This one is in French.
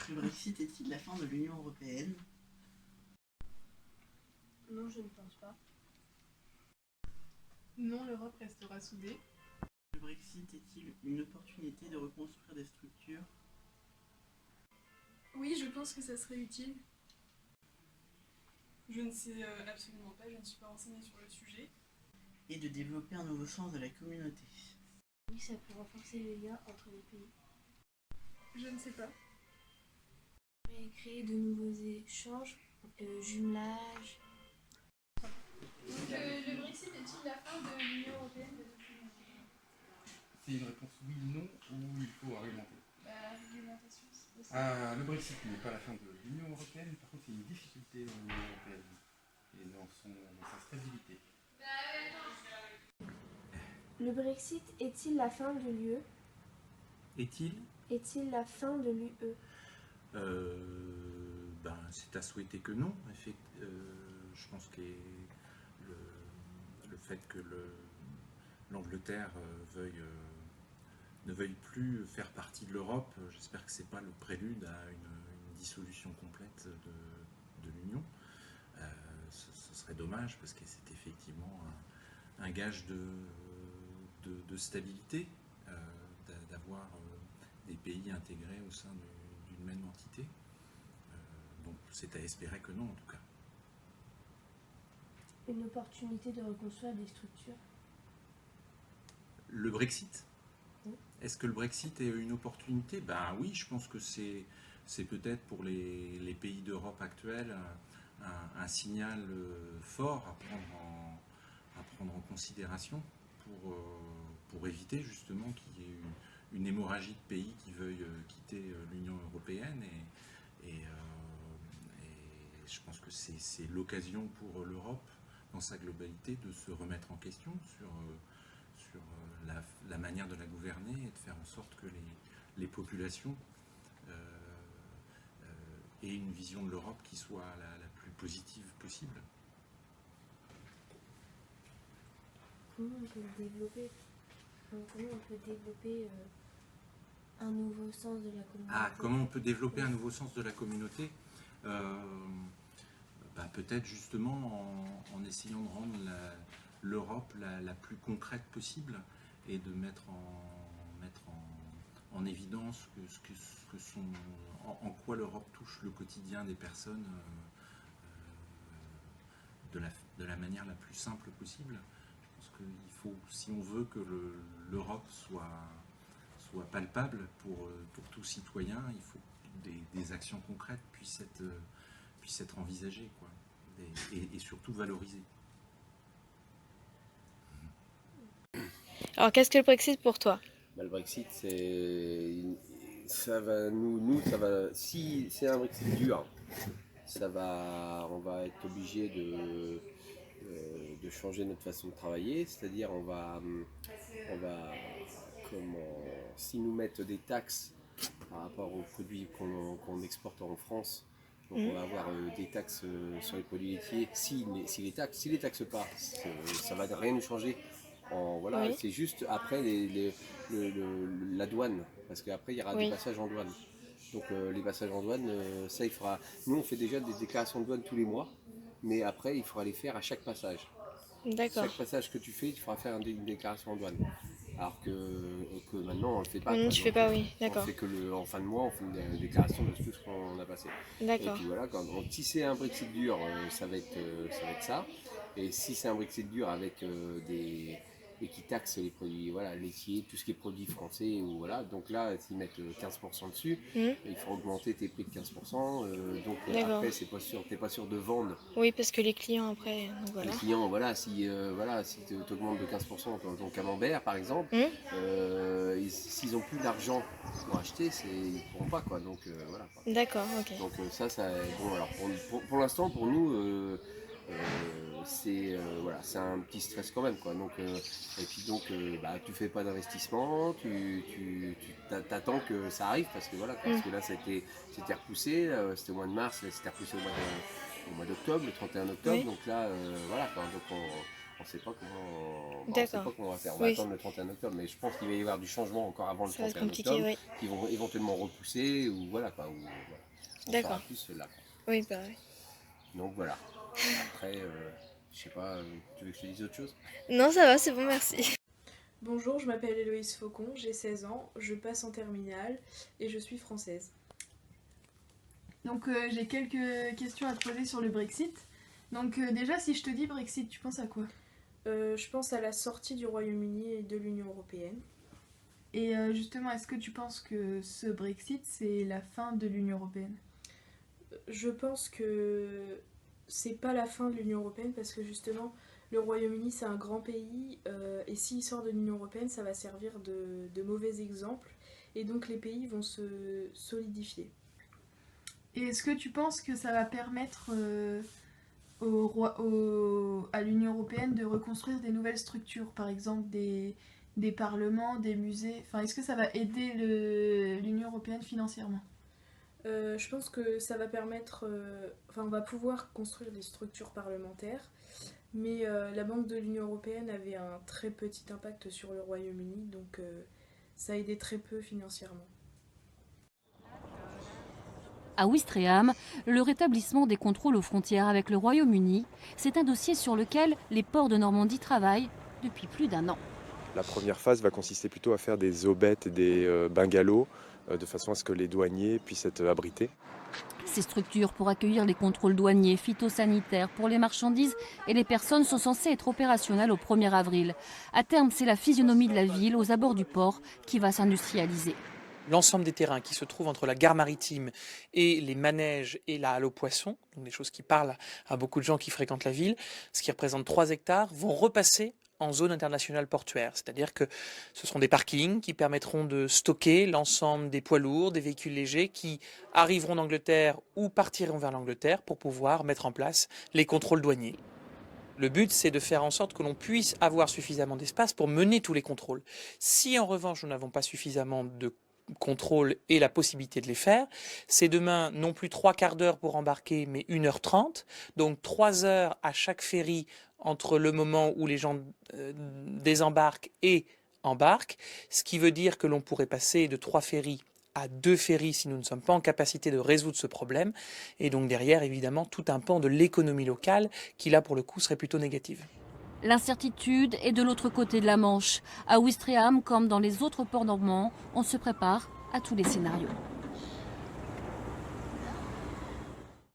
Le Brexit est-il la fin de l'Union européenne? Non, je ne pense pas. Non, l'Europe restera soudée. Le Brexit est-il une opportunité de reconstruire des structures? Oui, je pense que ça serait utile. Je ne sais absolument pas, je ne suis pas renseignée sur le sujet. Et de développer un nouveau sens de la communauté? Oui, ça peut renforcer les liens entre les pays. Je ne sais pas. Et créer de nouveaux échanges, jumelages. Donc, le Brexit est-il la fin de l'Union européenne? C'est une réponse oui, non, ou il faut argumenter. Réglementation, c'est possible. Le Brexit n'est pas la fin de l'Union européenne, par contre c'est une difficulté dans l'Union européenne et dans sa stabilité. Le Brexit est-il la fin de l'UE? Est-il Est-il la fin de l'UE? C'est à souhaiter que non. Je pense que le fait que l'Angleterre ne veuille plus faire partie de l'Europe, j'espère que ce n'est pas le prélude à une dissolution complète de l'Union. Ce serait dommage parce que c'est effectivement un gage de stabilité d'avoir des pays intégrés au sein d'une même entité. Donc c'est à espérer que non en tout cas. Une opportunité de reconstruire des structures. Le Brexit? Oui. Est-ce que le Brexit est une opportunité? Ben oui, je pense que c'est peut-être pour les pays d'Europe actuels un signal fort à prendre en considération pour éviter justement qu'il y ait une hémorragie de pays qui veuillent quitter l'Union européenne et je pense que c'est l'occasion pour l'Europe dans sa globalité de se remettre en question sur la manière de la gouverner et de faire en sorte que les populations aient une vision de l'Europe qui soit la plus positive possible. Comment on peut développer un nouveau sens de la communauté? Comment on peut développer un nouveau sens de la communauté? Peut-être justement en essayant de rendre l'Europe la plus concrète possible et de mettre en évidence en quoi l'Europe touche le quotidien des personnes de la manière la plus simple possible. Je pense qu'il faut, si on veut que l'Europe soit palpable pour tout citoyen, il faut que des actions concrètes puissent être envisagées, quoi, et surtout valorisées. Alors qu'est-ce que le Brexit pour toi? Le Brexit, ça va si c'est un Brexit dur, on va être obligé de changer notre façon de travailler, c'est-à-dire si nous mettent des taxes par rapport aux produits qu'on exporte en France, donc on va avoir des taxes sur les produits laitiers. Si les taxes pas, ça va rien nous changer. Oui. C'est juste après la douane, parce qu'après il y aura des passages en douane. Donc les passages en douane, ça il faudra. Nous on fait déjà des déclarations de douane tous les mois, mais après il faudra les faire à chaque passage. D'accord. Chaque passage que tu fais, tu feras faire une déclaration en douane. Alors que maintenant on le fait pas. Non, tu fais pas, oui, On d'accord. fait que en fin de mois, on fait une déclaration de tout ce qu'on a passé. D'accord. Et puis voilà, si c'est un Brexit dur, ça va être ça. Et si c'est un Brexit dur avec et qui taxe les produits laitiers, tout ce qui est produits français, donc là, s'ils mettent 15% dessus, il faut augmenter tes prix de 15%. Donc après, t'es pas sûr de vendre. Oui, parce que les clients après, donc voilà. Les clients, si tu augmentes de 15% ton camembert par exemple, s'ils n'ont plus d'argent pour acheter, ils ne pourront pas, quoi. Donc voilà. Quoi. D'accord, ok. Donc bon, alors pour l'instant, pour nous, c'est un petit stress quand même, quoi. Donc et puis donc tu fais pas d'investissement, tu t'attends que ça arrive parce que parce que là c'était repoussé, c'était au mois de mars, là, c'était repoussé au mois d'octobre, le 31 octobre. Donc là donc On ne sait pas comment, on sait D'accord. pas comment on va faire. On va Oui. attendre le 31 octobre, mais je pense qu'il va y avoir du changement encore avant le Ça va être 31 compliqué, octobre, oui. qui vont éventuellement repousser, ou voilà quoi. On D'accord. saura plus là. Oui, bah oui. Donc voilà. Après, je sais pas, tu veux que je te dise autre chose? Non, ça va, c'est bon, merci. Bonjour, je m'appelle Héloïse Faucon, j'ai 16 ans, je passe en terminale et je suis française. Donc j'ai quelques questions à te poser sur le Brexit. Donc déjà, si je te dis Brexit, tu penses à quoi? Je pense à la sortie du Royaume-Uni et de l'Union européenne. Et justement, est-ce que tu penses que ce Brexit, c'est la fin de l'Union européenne? Je pense que c'est pas la fin de l'Union européenne parce que justement le Royaume-Uni c'est un grand pays et s'il sort de l'Union européenne ça va servir de mauvais exemple et donc les pays vont se solidifier. Et est-ce que tu penses que ça va permettre à l'Union européenne de reconstruire des nouvelles structures, par exemple des parlements, des musées? Enfin, est-ce que ça va aider l'Union européenne financièrement? Je pense que ça va permettre, on va pouvoir construire des structures parlementaires, mais la Banque de l'Union européenne avait un très petit impact sur le Royaume-Uni, donc ça a aidé très peu financièrement. À Ouistreham, le rétablissement des contrôles aux frontières avec le Royaume-Uni, c'est un dossier sur lequel les ports de Normandie travaillent depuis plus d'1 an. La première phase va consister plutôt à faire des aubettes et des bungalows de façon à ce que les douaniers puissent être abrités. Ces structures pour accueillir les contrôles douaniers, phytosanitaires pour les marchandises et les personnes sont censées être opérationnelles au 1er avril. À terme, c'est la physionomie de la ville aux abords du port qui va s'industrialiser. L'ensemble des terrains qui se trouvent entre la gare maritime et les manèges et la halle aux poissons, donc des choses qui parlent à beaucoup de gens qui fréquentent la ville, ce qui représente 3 hectares, vont repasser en zone internationale portuaire. C'est-à-dire que ce seront des parkings qui permettront de stocker l'ensemble des poids lourds, des véhicules légers qui arriveront d'Angleterre ou partiront vers l'Angleterre pour pouvoir mettre en place les contrôles douaniers. Le but, c'est de faire en sorte que l'on puisse avoir suffisamment d'espace pour mener tous les contrôles. Si en revanche, nous n'avons pas suffisamment de contrôle et la possibilité de les faire, c'est demain non plus 3 quarts d'heure pour embarquer, mais 1h30, donc 3 heures à chaque ferry entre le moment où les gens désembarquent et embarquent, ce qui veut dire que l'on pourrait passer de 3 ferries à 2 ferries si nous ne sommes pas en capacité de résoudre ce problème, et donc derrière évidemment tout un pan de l'économie locale qui là pour le coup serait plutôt négative. L'incertitude est de l'autre côté de la Manche. À Ouistreham, comme dans les autres ports normands, on se prépare à tous les scénarios.